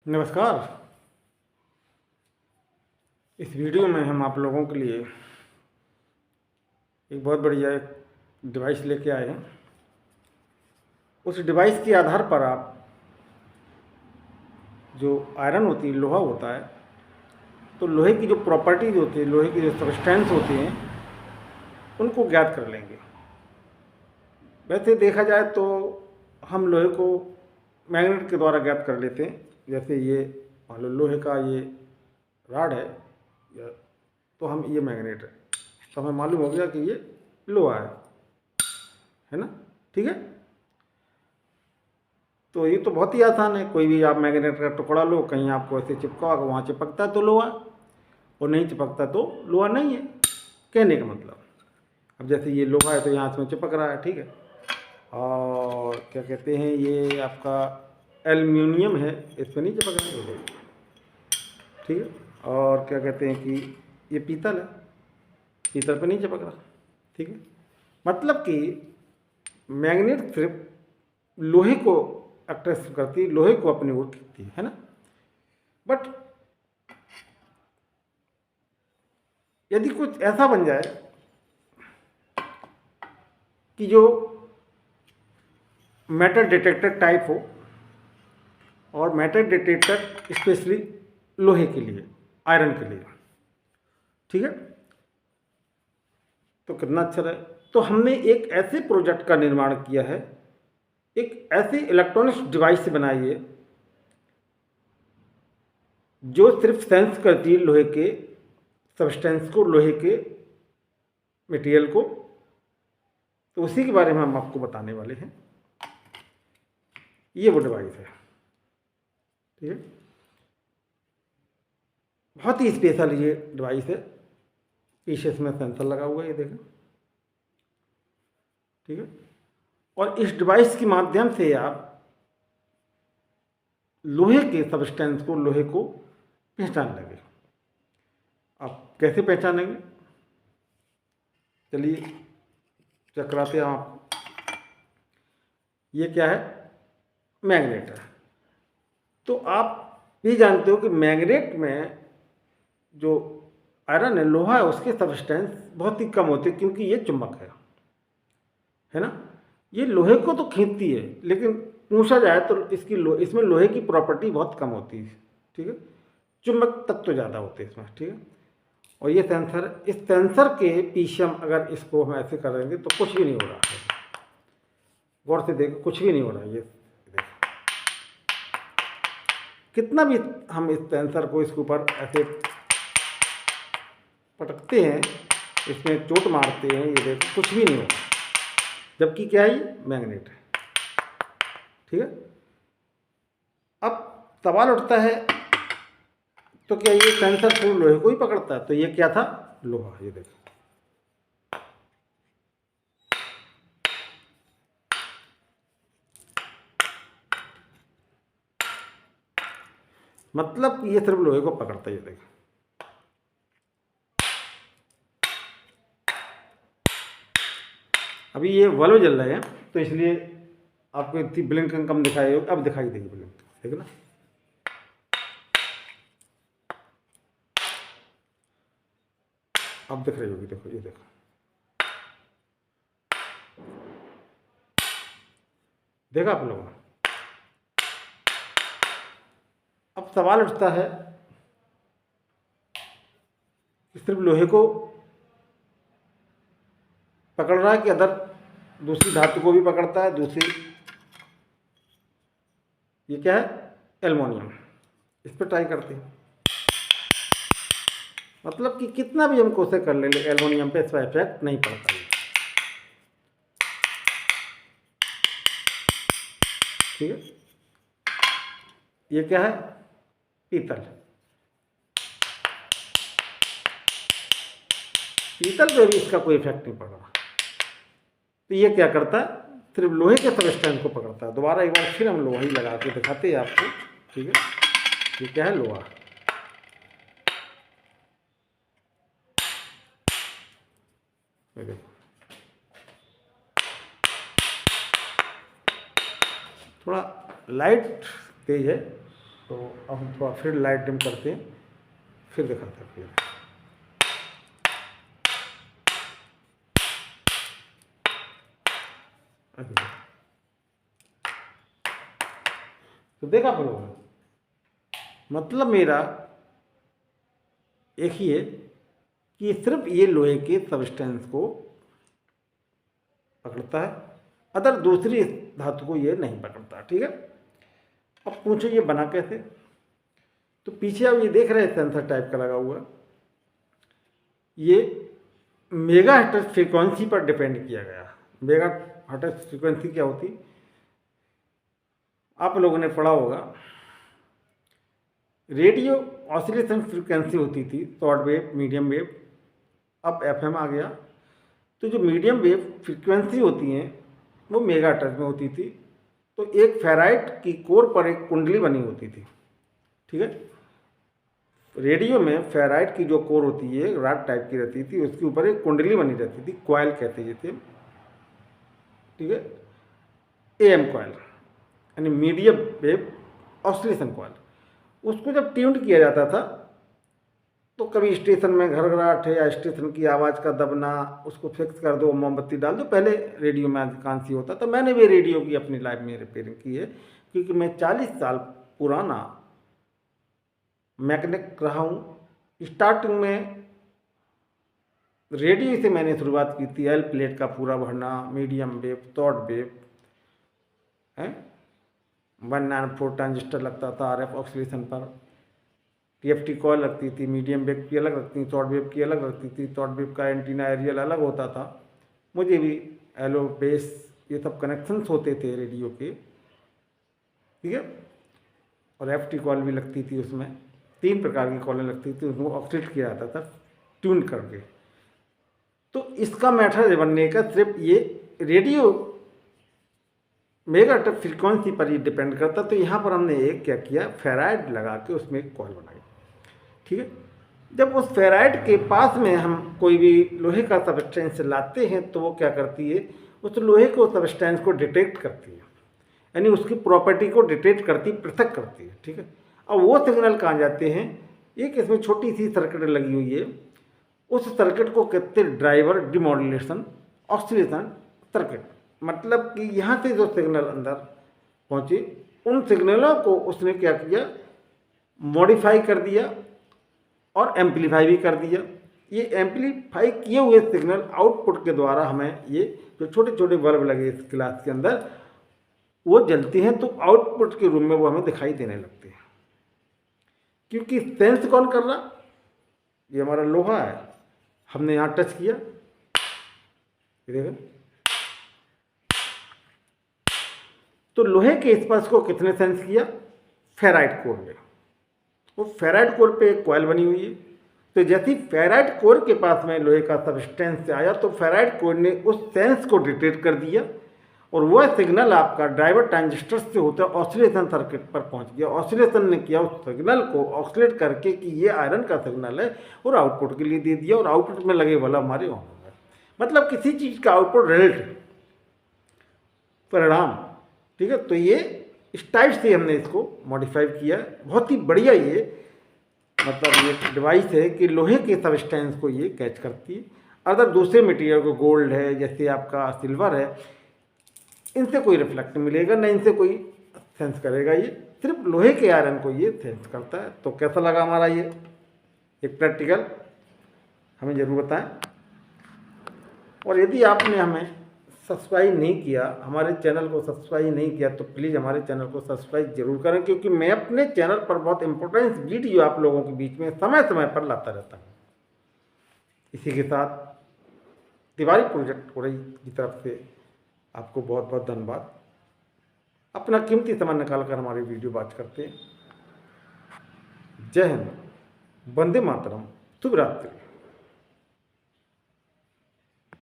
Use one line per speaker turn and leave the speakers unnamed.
नमस्कार। इस वीडियो में हम आप लोगों के लिए एक बहुत बढ़िया एक डिवाइस लेके आए हैं। उस डिवाइस के आधार पर आप जो आयरन होती है, लोहा होता है, तो लोहे की जो प्रॉपर्टीज होती है, लोहे की जो सब्सटेंस होती हैं, उनको ज्ञात कर लेंगे। वैसे देखा जाए तो हम लोहे को मैग्नेट के द्वारा ज्ञात कर लेते हैं। जैसे ये मान लो लोहे का ये रॉड है, तो हम ये मैग्नेट है, तो हमें मालूम हो गया कि ये लोहा है ना। ठीक है, तो ये तो बहुत ही आसान है। कोई भी आप मैग्नेट का टुकड़ा लो, कहीं आपको ऐसे चिपका, वहाँ चिपकता तो लोहा, और नहीं चिपकता तो लोहा नहीं है, कहने का मतलब। अब जैसे ये लोहा है तो यहाँ इसमें चिपक रहा है, ठीक है। और क्या कहते हैं, ये आपका एल्युमिनियम है, इस पर नहीं चिपक रहा है, ठीक है। और क्या कहते हैं कि ये पीतल है, पीतल पे नहीं चिपक रहा, ठीक है। मतलब कि मैग्नेट सिर्फ लोहे को अट्रैक्ट करती है, लोहे को अपनी ओर खींचती है ना। बट यदि कुछ ऐसा बन जाए कि जो मेटल डिटेक्टर टाइप हो, और मेटल डिटेक्टर स्पेशली लोहे के लिए, आयरन के लिए, ठीक है, तो कितना अच्छा रहे। तो हमने एक ऐसे प्रोजेक्ट का निर्माण किया है, एक ऐसी इलेक्ट्रॉनिक्स डिवाइस बनाई है जो सिर्फ सेंस करती है लोहे के सब्सटेंस को, लोहे के मटेरियल को। तो उसी के बारे में हम आपको बताने वाले हैं। ये वो डिवाइस है, ठीक है। बहुत ही स्पेशल ये डिवाइस है। पीछे इसमें सेंसर लगा हुआ है, ये देखें, ठीक है। और इस डिवाइस के माध्यम से आप लोहे के सब्सटेंस को, लोहे को पहचान लेंगे। आप कैसे पहचानेंगे, चलिए चेक कराते हैं आपको। ये क्या है, मैग्नेट है। तो आप भी जानते हो कि मैग्नेट में जो आयरन है, लोहा है, उसके सब्सटेंस बहुत ही कम होते हैं, क्योंकि ये चुंबक है ना। ये लोहे को तो खींचती है, लेकिन पूछा जाए तो इसमें लोहे की प्रॉपर्टी बहुत कम होती है, ठीक है। चुंबक तक तो ज़्यादा होते हैं इसमें, ठीक है। और ये सेंसर, इस सेंसर के पीछे हम अगर इसको हम ऐसे करेंगे तो कुछ भी नहीं हो रहा है। गौर से देखो, कुछ भी नहीं हो रहा है। ये देखो, कितना भी हम इस सेंसर को इसके ऊपर ऐसे पटकते हैं, इसमें चोट मारते हैं, ये देखो कुछ भी नहीं हो रहा। जबकि क्या है, ये मैग्नेट है, ठीक है। अब सवाल उठता है, तो क्या ये सेंसर सिर्फ लोहे को ही पकड़ता है? तो ये क्या था, लोहा। ये देखो, मतलब ये सिर्फ लोहे को पकड़ता है। ये देखो, अभी ये बल्ब जल रहे हैं, तो इसलिए आपको इतनी ब्लिंकिंग कम दिखाई होगी। अब दिखाई देगी ब्लिंक, ठीक है ना। अब दिख रही होगी, देखो, ये देखो, देखा आप लोगों ने। अब सवाल उठता है कि सिर्फ लोहे को पकड़ रहा है कि अदर दूसरी धातु को भी पकड़ता है? दूसरी, ये क्या है, एल्युमिनियम। इस पर ट्राई करते हैं। मतलब कि कितना भी हम कोशिश कर ले, एल्युमिनियम पे इसका इफेक्ट नहीं पड़ता है, ठीक है। ये क्या है, पीतल। पीतल पे भी इसका कोई इफेक्ट नहीं पड़ रहा। तो ये क्या करता है, सिर्फ लोहे के सब्सटेंस को पकड़ता है। दोबारा एक बार फिर हम लोहा ही लगा के दिखाते हैं आपको, ठीक है। ये क्या है, लोहा। देखो, थोड़ा लाइट तेज है, तो अब हम थोड़ा फिर लाइट डिम करते हैं, फिर दिखाते हैं फिर। तो देखा आप लोगों ने, मतलब मेरा एक ही है कि सिर्फ ये लोहे के सबस्टेंस को पकड़ता है, अदर दूसरी धातु को ये नहीं पकड़ता। ठीक है, अब पूछो ये बना कैसे। तो पीछे आप ये देख रहे हैं सेंसर टाइप का लगा हुआ, ये मेगाहर्ट्ज फ्रीक्वेंसी पर डिपेंड किया गया। मेगाहर्ट्ज फ्रीक्वेंसी क्या होती, आप लोगों ने पढ़ा होगा, रेडियो ऑसिलेशन फ्रीक्वेंसी होती थी, शॉर्ट वेव, मीडियम वेव, अब एफएम आ गया। तो जो मीडियम वेव फ्रीक्वेंसी होती हैं वो मेगाहर्ट्ज में होती थी। तो एक फेराइट की कोर पर एक कुंडली बनी होती थी। ठीक है, रेडियो में फेराइट की जो कोर होती है रॉड टाइप की रहती थी, उसके ऊपर एक कुंडली बनी रहती थी, कॉइल कहते जैसे। ठीक है, एएम कॉइल यानी मीडियम वेव ऑसिलेशन कॉइल। उसको जब ट्यून्ड किया जाता था तो कभी स्टेशन में घरघराहट है या स्टेशन की आवाज़ का दबना, उसको फिक्स कर दो, मोमबत्ती डाल दो। पहले रेडियो में अधिकांश ही होता था। मैंने भी रेडियो की अपनी लाइफ में रिपेयरिंग की है, क्योंकि मैं 40 साल पुराना मैकेनिक रहा हूँ। स्टार्टिंग में रेडियो से मैंने शुरुआत की थी, एल प्लेट का पूरा भरना, मीडियम वेव, शॉर्ट वेव है, 194 ट्रांजिस्टर लगता था आरएफ ऑक्सीलेशन पर, टीएफटी कॉइल लगती थी, मीडियम वेव की अलग लगती थी, शॉर्ट वेव की अलग लगती थी। शॉर्ट वेव का एंटीना एरियल अलग होता था। मुझे भी एलो बेस ये सब कनेक्शंस होते थे रेडियो के। ठीक है, और एफटी कॉइल भी लगती थी उसमें, 3 प्रकार की कॉलें लगती थी, उसको ऑक्सीलेट किया जाता था ट्यून करके। तो इसका मैटर बनने का सिर्फ ये रेडियो मेगाहर्ट्ज फ्रीक्वेंसी पर ही डिपेंड करता। तो यहाँ पर हमने एक क्या किया, फेराइड लगा के उसमें एक कॉइल बनाई। ठीक है, जब उस फेराइड के पास में हम कोई भी लोहे का सबस्टेंस लाते हैं तो वो क्या करती है, उस लोहे को सबस्टेंस को डिटेक्ट करती है, यानी उसकी प्रॉपर्टी को डिटेक्ट करती, पृथक करती है। ठीक है, अब वो सिग्नल कहाँ जाते हैं, एक इसमें छोटी सी सर्किट लगी हुई है, उस सर्किट को कहते हैं ड्राइवर डिमॉड्यूलेशन ऑसिलेशन सर्किट। मतलब कि यहाँ से जो सिग्नल अंदर पहुँचे, उन सिग्नलों को उसने क्या किया, मॉडिफाई कर दिया और एम्पलीफाई भी कर दिया। ये एम्पलीफाई किए हुए सिग्नल आउटपुट के द्वारा हमें ये जो छोटे छोटे बल्ब लगे इस क्लास के अंदर वो जलती हैं, तो आउटपुट के रूम में वो हमें दिखाई देने लगते हैं। क्योंकि सेंस कौन कर रहा, ये हमारा लोहा है, हमने यहाँ टच किया, देखो तो लोहे के स्पर्श को कितने सेंस किया, फेराइट कोर में। वो फेराइट कोर पे एक कॉइल बनी हुई है। तो जैसे फेराइट कोर के पास में लोहे का सबस्टेंस से आया तो फेराइट कोर ने उस सेंस को डिटेक्ट कर दिया और वह सिग्नल आपका ड्राइवर ट्रांजिस्टर से होता है ऑसिलेशन सर्किट पर पहुंच गया। ऑसिलेशन ने किया उस सिग्नल को ऑक्सीलेट करके कि ये आयरन का सिग्नल है और आउटपुट के लिए दे दिया, और आउटपुट में लगे वाला हमारे ऑन हो गए। मतलब किसी चीज़ का आउटपुट रिजल्ट परिणाम। ठीक है, तो ये इस टाइप से हमने इसको मॉडिफाई किया। बहुत ही बढ़िया ये मतलब ये डिवाइस है कि लोहे के सबस्टेंस को ये कैच करती है। अदर दूसरे मटेरियल को, गोल्ड है, जैसे आपका सिल्वर है, इनसे कोई रिफ्लेक्ट मिलेगा ना, इनसे कोई सेंस करेगा। ये सिर्फ लोहे के आयरन को ये सेंस करता है। तो कैसा लगा हमारा ये एक प्रैक्टिकल, हमें ज़रूर बताएं। और यदि आपने हमें सब्सक्राइब नहीं किया, हमारे चैनल को सब्सक्राइब नहीं किया, तो प्लीज़ हमारे चैनल को सब्सक्राइब जरूर करें, क्योंकि मैं अपने चैनल पर बहुत इंपॉर्टेंट वीडियो आप लोगों के बीच में समय समय पर लाता रहता हूँ। इसी के साथ तिवारी प्रोजेक्ट हो रही की तरफ से आपको बहुत बहुत धन्यवाद। अपना कीमती समय निकाल कर हमारी वीडियो वॉच करते हैं। जय हिंद, वंदे मातरम, शुभ रात्रि।